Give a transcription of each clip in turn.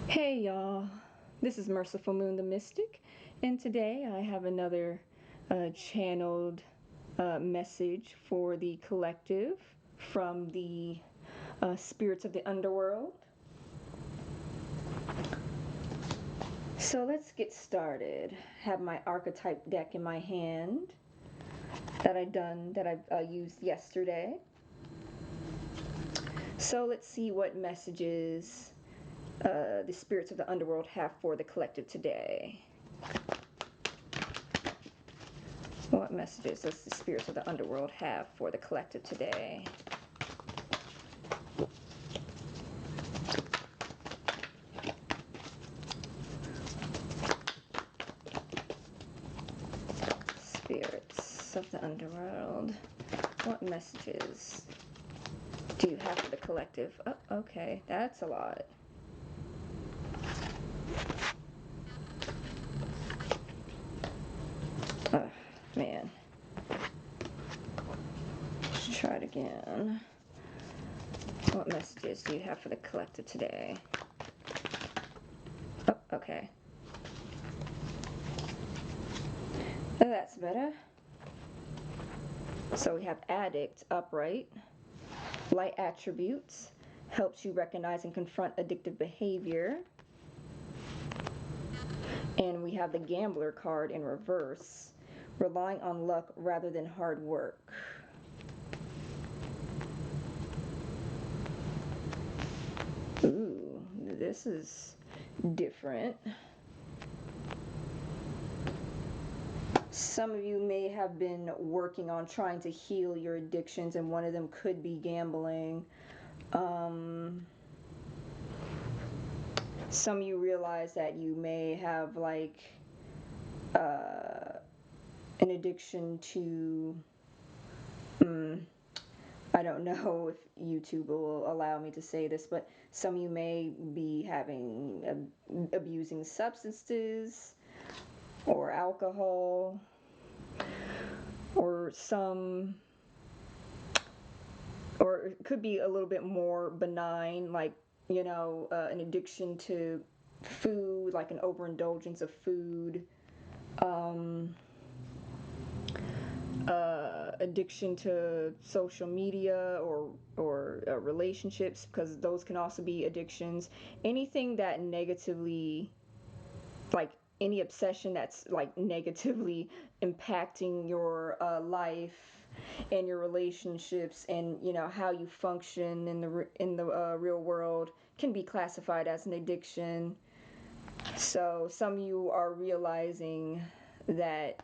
Hey y'all, this is Merciful Moon the Mystic, and today I have another channeled message for the collective from the spirits of the underworld. So let's get started. Have my archetype deck in my hand that I've used yesterday. So let's see what messages the spirits of the underworld have for the collective today. What messages does the spirits of the underworld have for the collective today? Spirits of the underworld, what messages do you have for the collective? Oh, okay, that's a lot. Oh, man. Let's try it again. What messages do you have for the collective today? Oh, okay. That's better. So we have addict, upright. Light attributes, helps you recognize and confront addictive behavior. And we have the gambler card in reverse, relying on luck rather than hard work. Ooh, this is different. Some of you may have been working on trying to heal your addictions, and one of them could be gambling. Some of you realize that you may have an addiction to I don't know if YouTube will allow me to say this, but some of you may be abusing substances or alcohol, or or it could be a little bit more benign, like, an addiction to food, like an overindulgence of food, addiction to social media or relationships, because those can also be addictions. Anything that negatively, like any obsession that's like negatively impacting your life and your relationships, and how you function in the real world, can be classified as an addiction. So some of you are realizing that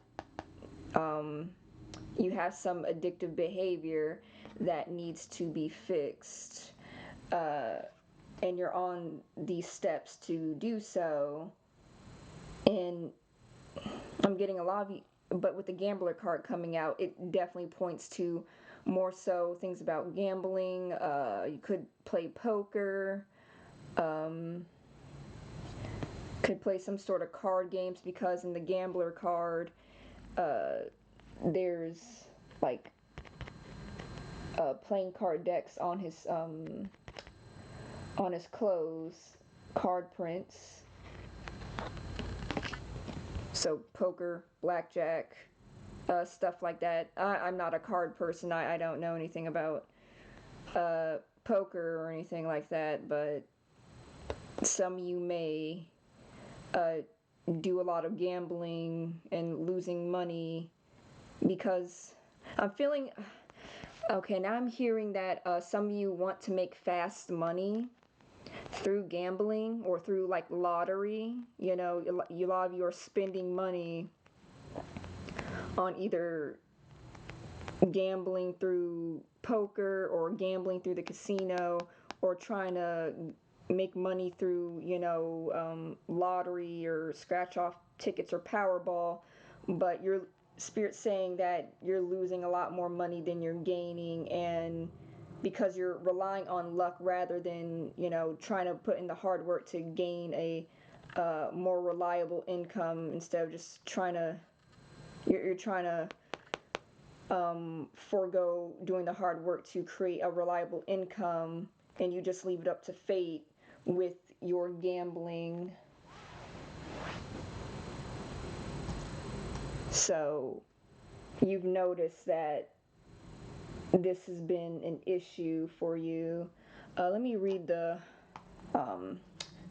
you have some addictive behavior that needs to be fixed, and you're on these steps to do so. And I'm getting a lot of you, but with the gambler card coming out, it definitely points to more so things about gambling. You could play poker, could play some sort of card games, because in the gambler card, there's like playing card decks on his clothes, card prints. So poker, blackjack, stuff like that. I'm not a card person. I don't know anything about poker or anything like that, but some of you may do a lot of gambling and losing money, because I'm feeling. Okay, now I'm hearing that some of you want to make fast money through gambling or through like lottery. A lot of you are spending money on either gambling through poker or gambling through the casino, or trying to make money through, lottery or scratch off tickets or Powerball. But your spirit's saying that you're losing a lot more money than you're gaining, and because you're relying on luck rather than, trying to put in the hard work to gain a more reliable income, instead of just you're trying to forego doing the hard work to create a reliable income, and you just leave it up to fate with for gambling. So you've noticed that this has been an issue for you. Let me read um,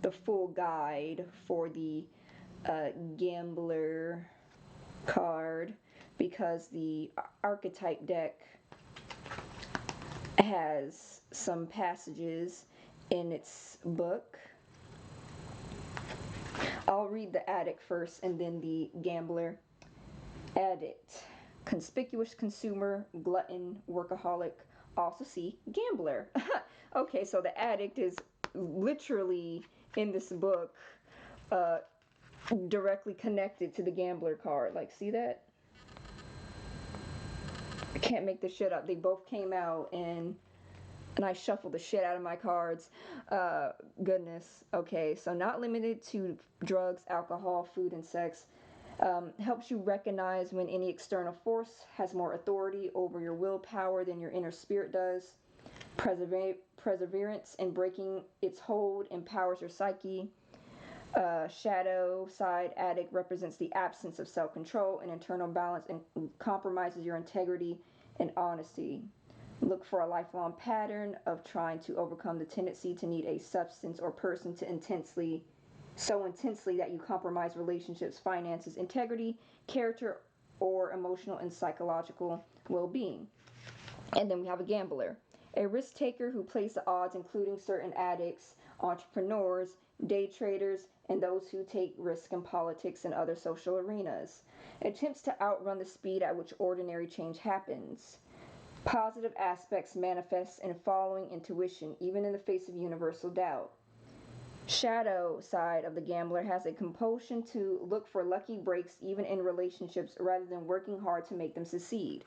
the full guide for the gambler card, because the archetype deck has some passages in its book. I'll read the addict first and then the gambler. Addict: conspicuous consumer, glutton, workaholic. Also see gambler. Okay, so the addict is literally in this book uh, directly connected to the gambler card. Like, see that? I can't make this shit up. They both came out and I shuffled the shit out of my cards. Goodness. Okay, so not limited to drugs, alcohol, food, and sex. Helps you recognize when any external force has more authority over your willpower than your inner spirit does. Perseverance in breaking its hold empowers your psyche. Shadow side addict represents the absence of self-control and internal balance and compromises your integrity and honesty. Look for a lifelong pattern of trying to overcome the tendency to need a substance or person to so intensely that you compromise relationships, finances, integrity, character, or emotional and psychological well-being. And then we have a gambler, a risk taker who plays the odds, including certain addicts, entrepreneurs, day traders, and those who take risk in politics and other social arenas. Attempts to outrun the speed at which ordinary change happens. Positive aspects manifest in following intuition, even in the face of universal doubt. Shadow side of the gambler has a compulsion to look for lucky breaks even in relationships rather than working hard to make them succeed.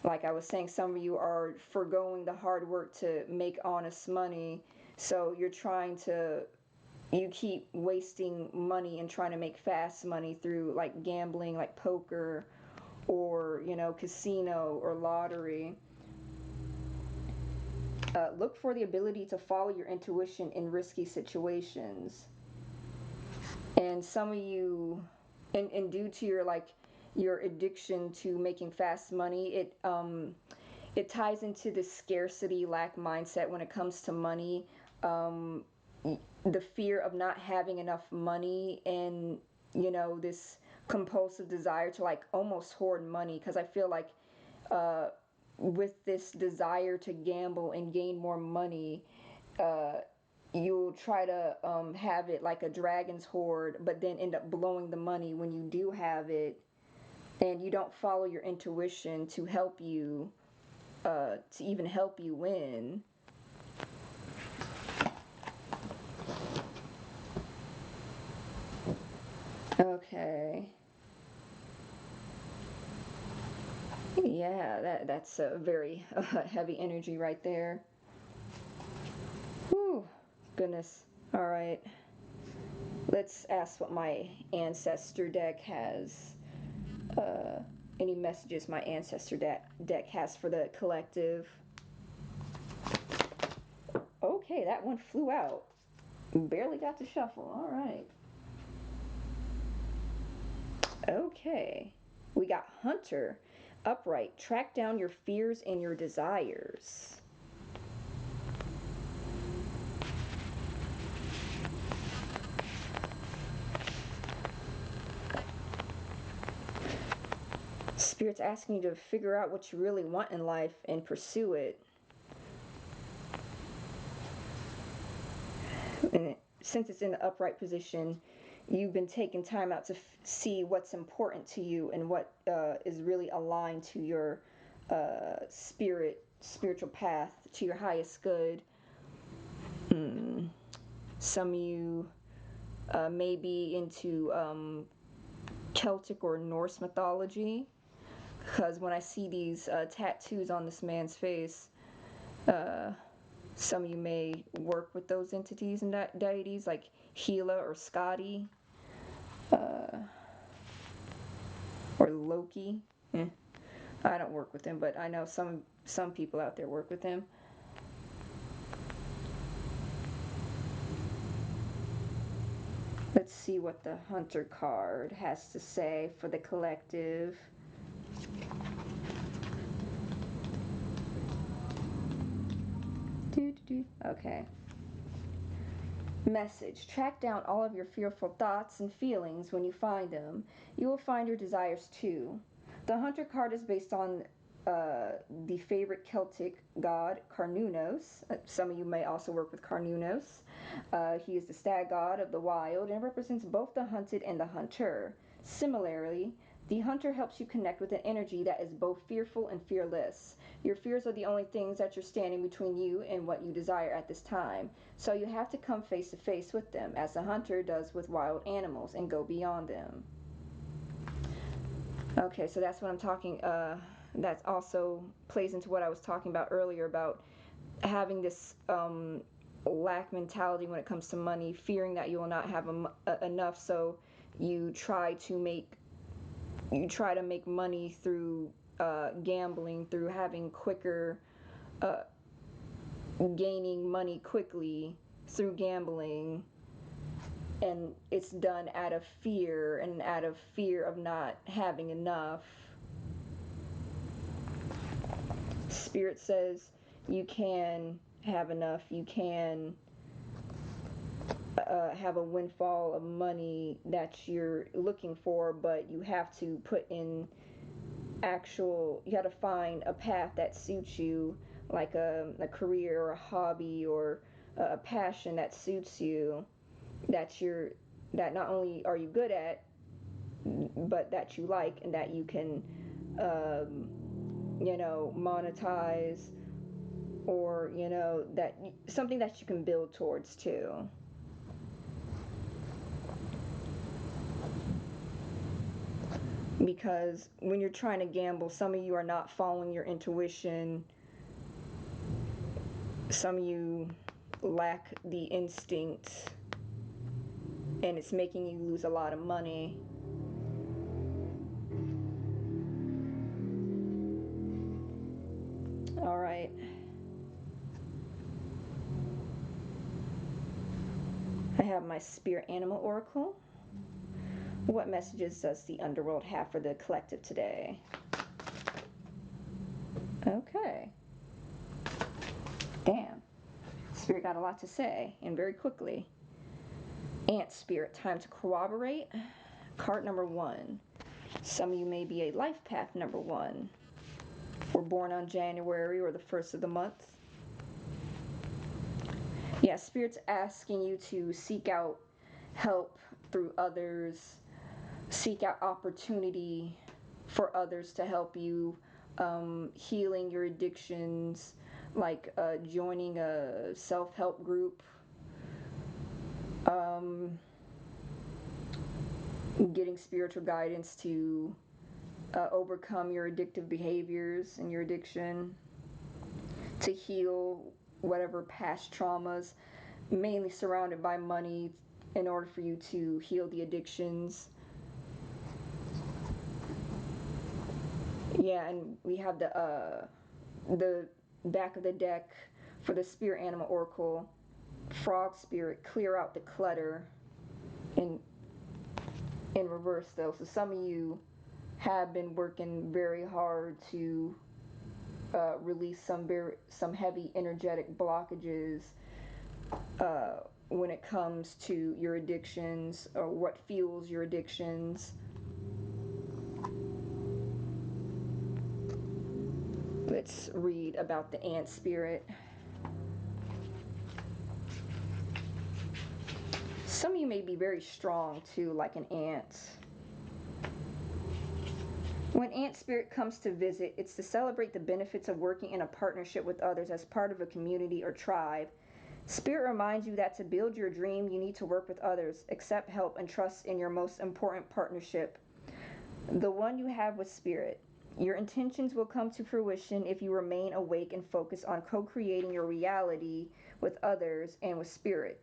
Like I was saying, some of you are foregoing the hard work to make honest money, so you keep wasting money and trying to make fast money through like gambling, like poker or, casino or lottery. Look for the ability to follow your intuition in risky situations. And some of you, and due to your addiction to making fast money, it ties into this scarcity lack mindset when it comes to money. The fear of not having enough money, and this compulsive desire to like almost hoard money, because I feel like with this desire to gamble and gain more money, you'll try to have it like a dragon's hoard, but then end up blowing the money when you do have it, and you don't follow your intuition to help you, to even help you win. Okay. Yeah, that's a very heavy energy right there. Whew, goodness. All right. Let's ask what my ancestor deck has. Uh, any messages my ancestor deck has for the collective. Okay, that one flew out. Barely got to shuffle. All right. Okay. We got Hunter. Upright. Track down your fears and your desires. Spirit's asking you to figure out what you really want in life and pursue it. And since it's in the upright position, you've been taking time out to see what's important to you and what is really aligned to your spiritual path, to your highest good. Some of you may be into Celtic or Norse mythology, because when I see these tattoos on this man's face, some of you may work with those entities and deities like Hela or Skadi, or Loki. I don't work with him, but I know some people out there work with him. Let's see what the Hunter card has to say for the collective. Okay. Message. Track down all of your fearful thoughts and feelings when you find them. You will find your desires too. The Hunter card is based on the favorite Celtic god, Carnunos. Some of you may also work with Carnunos. He is the stag god of the wild and represents both the hunted and the hunter. Similarly, the hunter helps you connect with an energy that is both fearful and fearless. Your fears are the only things that are standing between you and what you desire at this time, so you have to come face to face with them, as the hunter does with wild animals, and go beyond them. Okay, so that's what I'm talking, that also plays into what I was talking about earlier about having this lack mentality when it comes to money, fearing that you will not have enough, so you try to make money through gambling, through having quicker, gaining money quickly through gambling, and it's done out of fear and out of fear of not having enough. Spirit says you can have enough, you can have a windfall of money that you're looking for, but you have to put in you got to find a path that suits you, like a career or a hobby or a passion that suits you, that not only are you good at, but that you like and that you can monetize, or that something that you can build towards too. Because when you're trying to gamble, some of you are not following your intuition, some of you lack the instinct, and it's making you lose a lot of money. All right. I have my spirit animal oracle. What messages does the underworld have for the collective today? Okay. Damn. Spirit got a lot to say, and very quickly. Ant spirit, time to corroborate. Card number 1. Some of you may be a life path number 1. We're born on January or the 1st of the month. Yeah, Spirit's asking you to seek out help through others, seek out opportunity for others to help you, healing your addictions, like joining a self-help group, getting spiritual guidance to overcome your addictive behaviors and your addiction, to heal whatever past traumas, mainly surrounded by money, in order for you to heal the addictions. Yeah, and we have the back of the deck for the spirit animal oracle. Frog spirit, clear out the clutter. In reverse though, so some of you have been working very hard to release some heavy energetic blockages when it comes to your addictions, or what fuels your addictions. Let's read about the ant spirit. Some of you may be very strong too, like an ant. When ant spirit comes to visit, it's to celebrate the benefits of working in a partnership with others as part of a community or tribe. Spirit reminds you that to build your dream, you need to work with others, accept help, and trust in your most important partnership, the one you have with Spirit. Your intentions will come to fruition if you remain awake and focus on co-creating your reality with others and with Spirit.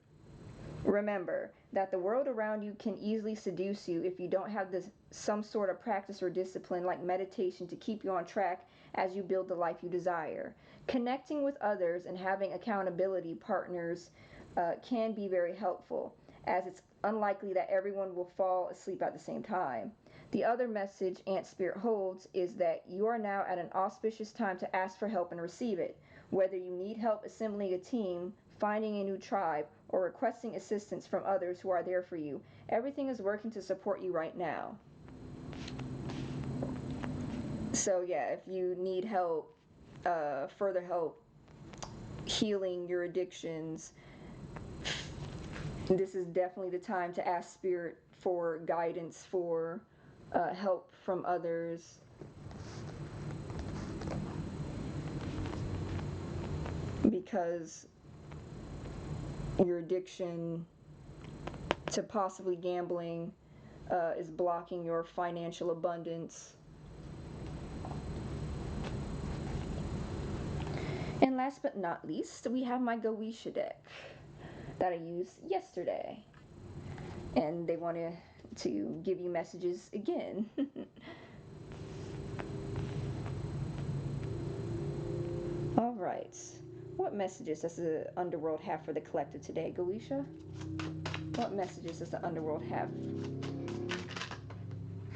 Remember that the world around you can easily seduce you if you don't have some sort of practice or discipline like meditation to keep you on track as you build the life you desire. Connecting with others and having accountability partners can be very helpful. as it's unlikely that everyone will fall asleep at the same time. The other message Ant Spirit holds is that you are now at an auspicious time to ask for help and receive it. Whether you need help assembling a team, finding a new tribe, or requesting assistance from others who are there for you, everything is working to support you right now. So yeah, if you need help, further help healing your addictions, this is definitely the time to ask Spirit for guidance, for help from others. Because your addiction to possibly gambling is blocking your financial abundance. And last but not least, we have my Goetia deck that I used yesterday. And they wanted to give you messages again. Alright. What messages does the underworld have for the collective today, Goetia? What messages does the underworld have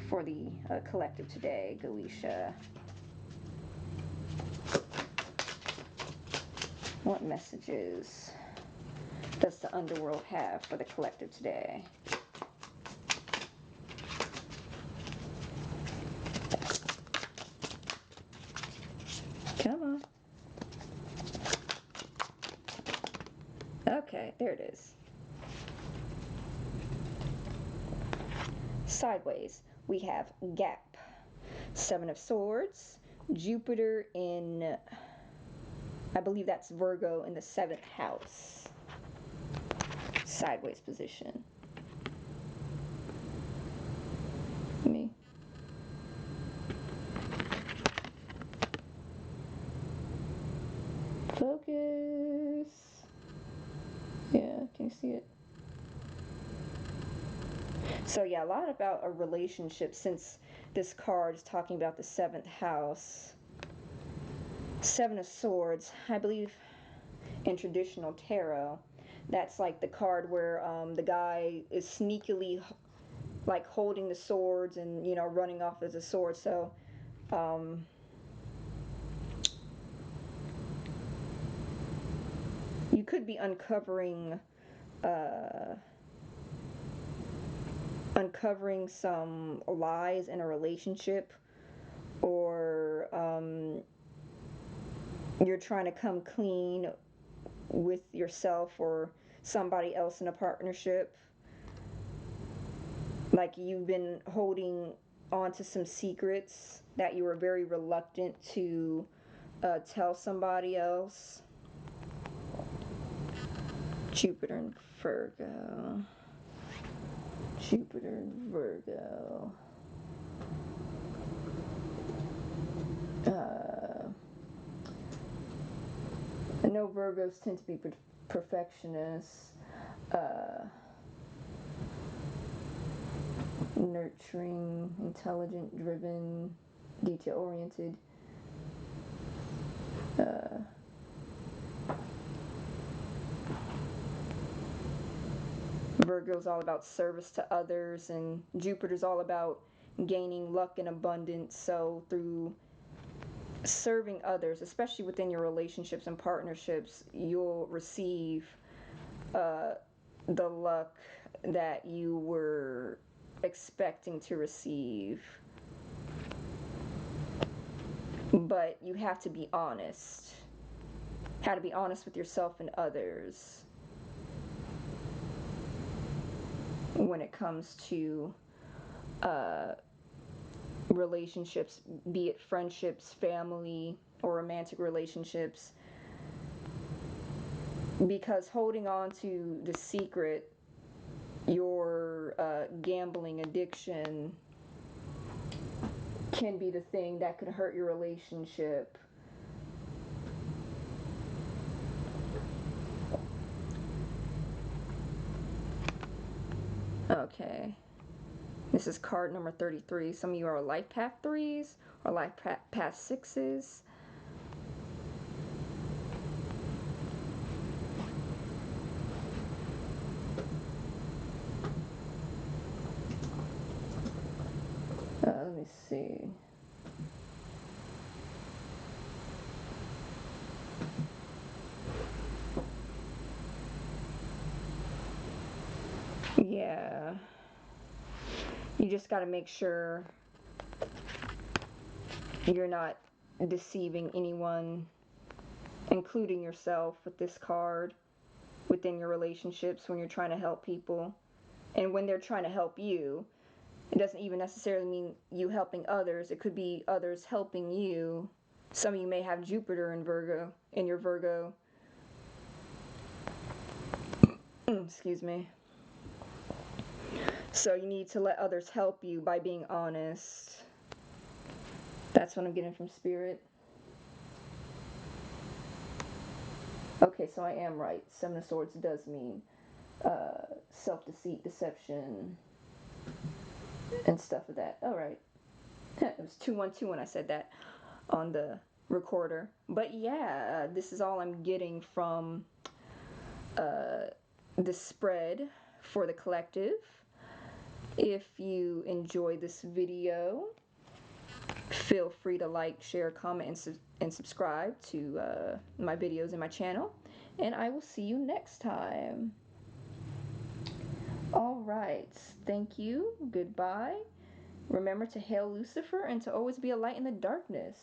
for the collective today, Goetia? What messages does the underworld have for the collective today? Come on. Okay, there it is. Sideways, we have Gap, Seven of Swords, Jupiter in, I believe that's Virgo in the 7th house. Sideways position. Me. Focus. Yeah, can you see it? So yeah, a lot about a relationship, since this card is talking about the 7th house. 7 of Swords, I believe in traditional tarot, that's like the card where the guy is sneakily like holding the swords and, you know, running off as a sword. So you could be uncovering some lies in a relationship, or you're trying to come clean with yourself or somebody else in a partnership. Like you've been holding on to some secrets that you were very reluctant to tell somebody else. Jupiter and Virgo. Jupiter and Virgo. I know Virgos tend to be perfectionists, nurturing, intelligent, driven, detail-oriented. Virgo's all about service to others, and Jupiter's all about gaining luck and abundance. So through serving others, especially within your relationships and partnerships, you'll receive the luck that you were expecting to receive. But you have to be honest. How to be honest with yourself and others when it comes to relationships, be it friendships, family, or romantic relationships. Because holding on to the secret, your gambling addiction, can be the thing that could hurt your relationship. Okay. This is card number 33. Some of you are life path 3s or life path 6s. see. Yeah. You just got to make sure you're not deceiving anyone, including yourself, with this card within your relationships when you're trying to help people. And when they're trying to help you, it doesn't even necessarily mean you helping others. It could be others helping you. Some of you may have Jupiter in Virgo, in your Virgo. Excuse me. So you need to let others help you by being honest. That's what I'm getting from Spirit. Okay, so I am right. Seven of Swords does mean self-deceit, deception, and stuff of that. All right. It was 212 when I said that on the recorder. But yeah, this is all I'm getting from the spread for the collective. If you enjoy this video, feel free to like, share, comment, and subscribe to my videos and my channel. And I will see you next time. All right. Thank you. Goodbye. Remember to hail Lucifer and to always be a light in the darkness.